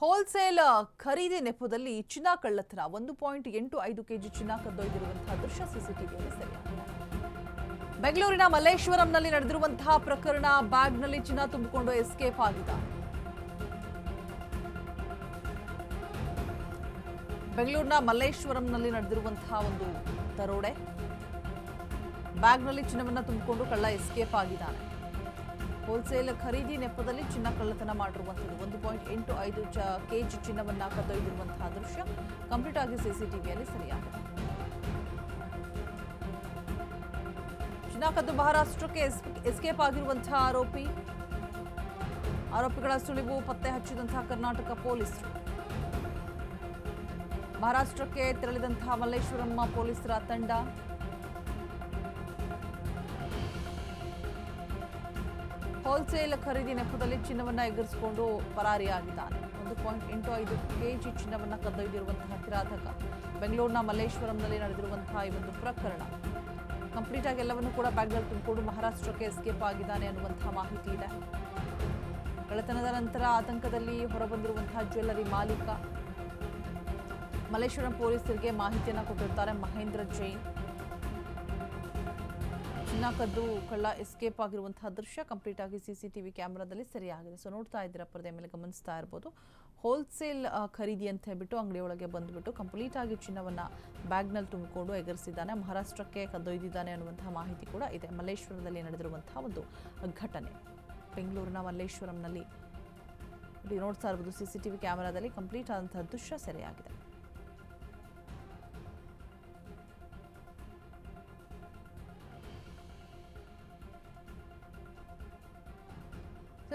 Wholesale ಖರೀದಿ ನೆಪದಲ್ಲಿ ಚಿನ್ನ ಕಳ್ಳತನ 1.85 ಕೆಜಿ ಚಿನ್ನ ಕದ್ದೊಯ್ದಿರುವಂತಹ ದೃಶ್ಯ ಸಿಸಿಟಿವಿಯಲ್ಲಿ ಸೆರೆಯಾಗಿದೆ. ಬೆಂಗಳೂರಿನ ಮಲ್ಲೇಶ್ವರಂನಲ್ಲಿ ನಡೆದಿರುವಂತಹ ಪ್ರಕರಣ, ಬ್ಯಾಗ್ನಲ್ಲಿ ಚಿನ್ನ ತುಂಬಿಕೊಂಡು ಎಸ್ಕೇಪ್ ಆಗಿದ್ದ. ಬೆಂಗಳೂರಿನ ಮಲ್ಲೇಶ್ವರಂನಲ್ಲಿ ನಡೆದಿರುವಂತಹ ಒಂದು ದರೋಡೆ, ಬ್ಯಾಗ್ನಲ್ಲಿ ಚಿನ್ನವನ್ನ ತುಂಬಿಕೊಂಡು ಕಳ್ಳ ಎಸ್ಕೇಪ್ ಆಗಿದ್ದಾನೆ. ಹೋಲ್ಸೇಲ್ ಖರೀದಿ ನೆಪದಲ್ಲಿ ಚಿನ್ನ ಕಳ್ಳತನ ಮಾಡಿರುವಂಥದ್ದು 1.85 ಕೆಜಿ ಚಿನ್ನವನ್ನ ಕದ್ದೊಯ್ದಿರುವಂತಹ ದೃಶ್ಯ ಕಂಪ್ಲೀಟ್ ಆಗಿ ಸಿಸಿಟಿವಿಯಲ್ಲಿ ಸೆರೆಯಾಗಿದೆ. ಚಿನ್ನ ಕದ್ದು ಮಹಾರಾಷ್ಟ್ರಕ್ಕೆ ಎಸ್ಕೇಪ್ ಆಗಿರುವಂತಹ ಆರೋಪಿಗಳ ಸುಳಿವು ಪತ್ತೆ ಹಚ್ಚಿದಂತಹ ಕರ್ನಾಟಕ ಪೊಲೀಸರು. ಮಹಾರಾಷ್ಟ್ರಕ್ಕೆ ತೆರಳಿದಂತಹ ಮಲ್ಲೇಶ್ವರಂ ಪೊಲೀಸರ ತಂಡ ಹೋಲ್ಸೇಲ್ ಖರೀದಿ ನೆಪದಲ್ಲಿ ಚಿನ್ನವನ್ನ ಎಗರಿಸಿಕೊಂಡು ಪರಾರಿಯಾಗಿದ್ದಾನೆ. 1.85 ಕೆಜಿ ಚಿನ್ನವನ್ನ ಕದ್ದೊಯ್ದಿರುವಂತಹ ಕಿರಾತಕ. ಬೆಂಗಳೂರಿನ ಮಲ್ಲೇಶ್ವರಂನಲ್ಲಿ ನಡೆದಿರುವಂತಹ ಈ ಒಂದು ಪ್ರಕರಣ ಕಂಪ್ಲೀಟ್ ಆಗಿ ಎಲ್ಲವನ್ನೂ ಕೂಡ ಬ್ಯಾಗ್ನಲ್ಲಿ ತುಂಬಿಕೊಂಡು ಮಹಾರಾಷ್ಟ್ರಕ್ಕೆ ಎಸ್ಕೇಪ್ ಆಗಿದ್ದಾನೆ ಅನ್ನುವಂತಹ ಮಾಹಿತಿ ಇದೆ. ಕಳ್ಳತನದ ನಂತರ ಆತಂಕದಲ್ಲಿ ಹೊರಬಂದಿರುವಂತಹ ಜ್ಯುವೆಲ್ಲರಿ ಮಾಲೀಕ ಮಲ್ಲೇಶ್ವರಂ ಪೊಲೀಸರಿಗೆ ಮಾಹಿತಿಯನ್ನು ಕೊಟ್ಟಿರ್ತಾರೆ. ಮಹೇಂದ್ರ ಜೈನ್ ಚಿನ್ನ ಕದ್ದು ಕಳ್ಳ ಎಸ್ಕೇಪ್ ಆಗಿರುವಂತಹ ದೃಶ್ಯ ಕಂಪ್ಲೀಟ್ ಆಗಿ ಸಿಸಿಟಿವಿ ಕ್ಯಾಮೆರಾದಲ್ಲಿ ಸೆರೆಯಾಗಿದೆ. ಸೊ ನೋಡ್ತಾ ಇದ್ದೀರಾ, ಪರದೆ ಮೇಲೆ ಗಮನಿಸ್ತಾ ಇರ್ಬೋದು. ಹೋಲ್ಸೇಲ್ ಖರೀದಿ ಅಂತ ಹೇಳ್ಬಿಟ್ಟು ಅಂಗಡಿಯೊಳಗೆ ಬಂದುಬಿಟ್ಟು ಕಂಪ್ಲೀಟ್ ಆಗಿ ಚಿನ್ನವನ್ನ ಬ್ಯಾಗ್ನಲ್ಲಿ ತುಂಬಿಕೊಂಡು ಎಗರಿಸಿದ್ದಾನೆ, ಮಹಾರಾಷ್ಟ್ರಕ್ಕೆ ಕದ್ದೊಯ್ದಿದ್ದಾನೆ ಅನ್ನುವಂತಹ ಮಾಹಿತಿ ಕೂಡ ಇದೆ. ಮಲ್ಲೇಶ್ವರದಲ್ಲಿ ನಡೆದಿರುವಂತಹ ಒಂದು ಘಟನೆ, ಬೆಂಗಳೂರಿನ ಮಲ್ಲೇಶ್ವರಂನಲ್ಲಿ ನೋಡ್ತಾ ಇರ್ಬೋದು. ಸಿಸಿಟಿವಿ ಕ್ಯಾಮೆರಾದಲ್ಲಿ ಕಂಪ್ಲೀಟ್ ಆದಂತಹ ದೃಶ್ಯ ಸೆರೆಯಾಗಿದೆ.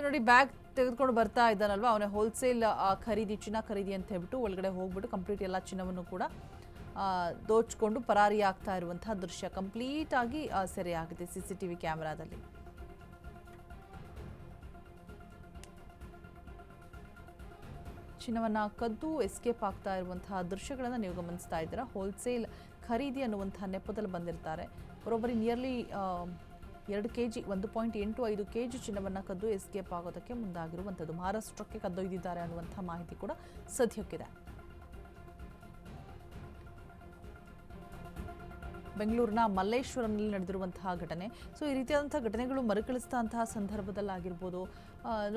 ನೋಡಿ, ಬ್ಯಾಗ್ ತೆಗೆದುಕೊಂಡು ಬರ್ತಾ ಇದ್ದಾನಲ್ವಾ, ಅವನೇ ಹೋಲ್ಸೇಲ್ ಖರೀದಿ, ಚಿನ್ನ ಖರೀದಿ ಅಂತ ಹೇಳ್ಬಿಟ್ಟು ಒಳಗಡೆ ಹೋಗ್ಬಿಟ್ಟು ಕಂಪ್ಲೀಟ್ ಎಲ್ಲ ಚಿನ್ನವನ್ನು ಕೂಡ ದೋಚ್ಕೊಂಡು ಪರಾರಿ ಆಗ್ತಾ ಇರುವಂತಹ ದೃಶ್ಯ ಕಂಪ್ಲೀಟ್ ಆಗಿ ಸೆರೆಯಾಗಿದೆ ಸಿಸಿಟಿವಿ ಕ್ಯಾಮೆರಾದಲ್ಲಿ. ಚಿನ್ನವನ್ನ ಕದ್ದು ಎಸ್ಕೇಪ್ ಆಗ್ತಾ ಇರುವಂತಹ ದೃಶ್ಯಗಳನ್ನು ನೀವು ಗಮನಿಸ್ತಾ ಇದ್ದೀರಾ. ಹೋಲ್ಸೇಲ್ ಖರೀದಿ ಅನ್ನುವಂತಹ ನೆಪದಲ್ಲಿ ಬಂದಿರ್ತಾರೆ. ಬರೋಬ್ಬರಿ ನಿಯರ್ಲಿ 2 ಕೆಜಿ 1.85 ಕೆಜಿ ಚಿನ್ನವನ್ನು ಕದ್ದು ಎಸ್ಕೇಪ್ ಆಗೋದಕ್ಕೆ ಮುಂದಾಗಿರುವಂಥದ್ದು. ಮಹಾರಾಷ್ಟ್ರಕ್ಕೆ ಕದ್ದೊಯ್ದಿದ್ದಾರೆ ಅನ್ನುವಂಥ ಮಾಹಿತಿ ಕೂಡ ಸದ್ಯಕ್ಕಿದೆ. ಬೆಂಗಳೂರಿನ ಮಲ್ಲೇಶ್ವರಂನಲ್ಲಿ ನಡೆದಿರುವಂತಹ ಘಟನೆ. ಸೊ ಈ ರೀತಿಯಾದಂತಹ ಘಟನೆಗಳು ಮರುಕಳಿಸಿದಂತಹ ಸಂದರ್ಭದಲ್ಲಾಗಿರ್ಬೋದು.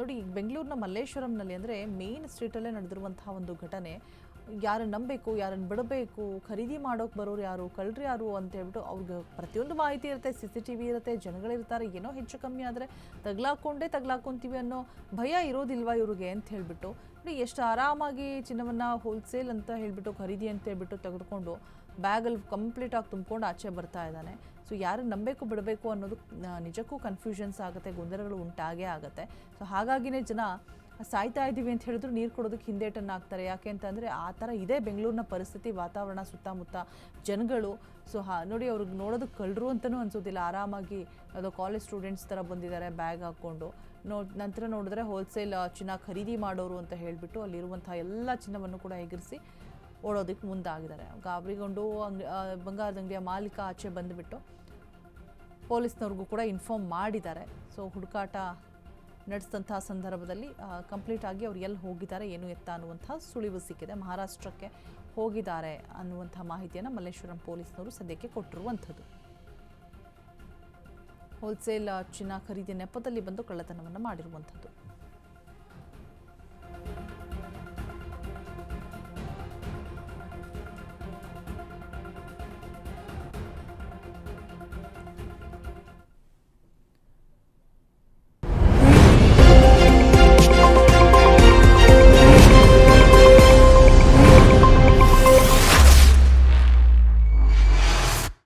ನೋಡಿ, ಬೆಂಗಳೂರಿನ ಮಲ್ಲೇಶ್ವರಂನಲ್ಲಿ ಅಂದರೆ ಮೇನ್ ಸ್ಟ್ರೀಟಲ್ಲೇ ನಡೆದಿರುವಂತಹ ಒಂದು ಘಟನೆ. ಯಾರನ್ನು ನಂಬಬೇಕು, ಯಾರನ್ನು ಬಿಡಬೇಕು, ಖರೀದಿ ಮಾಡೋಕೆ ಬರೋರು ಯಾರು, ಕಳ್ಳರು ಯಾರು ಅಂತ ಹೇಳ್ಬಿಟ್ಟು ಅವ್ರಿಗೆ ಪ್ರತಿಯೊಂದು ಮಾಹಿತಿ ಇರುತ್ತೆ. CCTV ಇರುತ್ತೆ, ಜನಗಳಿರ್ತಾರೆ. ಏನೋ ಹೆಚ್ಚು ಕಮ್ಮಿ ಆದರೆ ತಗ್ಲಾಕೊಂತೀವಿ ಅನ್ನೋ ಭಯ ಇರೋದಿಲ್ವಾ ಇವ್ರಿಗೆ ಅಂತ ಹೇಳ್ಬಿಟ್ಟು. ನೋಡಿ, ಎಷ್ಟು ಆರಾಮಾಗಿ ಚಿನ್ನವನ್ನು ಹೋಲ್ಸೇಲ್ ಅಂತ ಹೇಳ್ಬಿಟ್ಟು, ಖರೀದಿ ಅಂತ ಹೇಳ್ಬಿಟ್ಟು ತೆಗೆದುಕೊಂಡು ಬ್ಯಾಗಲ್ಲಿ ಕಂಪ್ಲೀಟಾಗಿ ತುಂಬಿಕೊಂಡು ಆಚೆ ಬರ್ತಾ ಇದ್ದಾನೆ. ಸೊ ಯಾರನ್ನು ನಂಬಬೇಕು ಬಿಡಬೇಕು ಅನ್ನೋದು ನಿಜಕ್ಕೂ ಕನ್ಫ್ಯೂಷನ್ಸ್ ಆಗುತ್ತೆ, ಗೊಂದಲಗಳು ಉಂಟಾಗೇ ಆಗುತ್ತೆ. ಸೊ ಹಾಗಾಗಿನೇ ಜನ ಸಾಯ್ತಾ ಇದ್ದೀವಿ ಅಂತ ಹೇಳಿದ್ರು ನೀರು ಕೊಡೋದಕ್ಕೆ ಹಿಂದೇಟನ್ನು ಹಾಕ್ತಾರೆ. ಯಾಕೆ ಅಂತಂದರೆ ಆ ಥರ ಇದೆ ಬೆಂಗಳೂರಿನ ಪರಿಸ್ಥಿತಿ, ವಾತಾವರಣ, ಸುತ್ತಮುತ್ತ ಜನಗಳು. ಸೊ ನೋಡಿ, ಅವ್ರಿಗೆ ನೋಡೋದಕ್ಕೆ ಕಳ್ಳರು ಅಂತಲೂ ಅನಿಸೋದಿಲ್ಲ. ಆರಾಮಾಗಿ ಯಾವುದೋ ಕಾಲೇಜ್ ಸ್ಟೂಡೆಂಟ್ಸ್ ಥರ ಬಂದಿದ್ದಾರೆ ಬ್ಯಾಗ್ ಹಾಕ್ಕೊಂಡು. ನಂತರ ನೋಡಿದ್ರೆ ಹೋಲ್ಸೇಲ್ ಚಿನ್ನ ಖರೀದಿ ಮಾಡೋರು ಅಂತ ಹೇಳಿಬಿಟ್ಟು ಅಲ್ಲಿರುವಂಥ ಎಲ್ಲ ಚಿನ್ನವನ್ನು ಕೂಡ ಎಗರಿಸಿ ಓಡೋದಕ್ಕೆ ಮುಂದಾಗಿದ್ದಾರೆ. ಗಾಬರಿಗೊಂಡು ಬಂಗಾರದ ಅಂಗಡಿಯ ಮಾಲೀಕ ಆಚೆ ಬಂದುಬಿಟ್ಟು ಪೊಲೀಸ್ನವ್ರಿಗೂ ಕೂಡ ಇನ್ಫಾರ್ಮ್ ಮಾಡಿದ್ದಾರೆ. ಸೊ ಹುಡುಕಾಟ ನಡೆಸಿದಂತಹ ಸಂದರ್ಭದಲ್ಲಿ ಕಂಪ್ಲೀಟ್ ಆಗಿ ಅವ್ರು ಎಲ್ಲಿ ಹೋಗಿದ್ದಾರೆ, ಏನು ಎತ್ತ ಅನ್ನುವಂಥ ಸುಳಿವು ಸಿಕ್ಕಿದೆ. ಮಹಾರಾಷ್ಟ್ರಕ್ಕೆ ಹೋಗಿದ್ದಾರೆ ಅನ್ನುವಂಥ ಮಾಹಿತಿಯನ್ನು ಮಲ್ಲೇಶ್ವರಂ ಪೊಲೀಸ್ನವರು ಸದ್ಯಕ್ಕೆ ಕೊಟ್ಟಿರುವಂಥದ್ದು. ಹೋಲ್ಸೇಲ್ ಚಿನ್ನ ಖರೀದಿ ನೆಪದಲ್ಲಿ ಬಂದು ಕಳ್ಳತನವನ್ನು ಮಾಡಿರುವಂಥದ್ದು.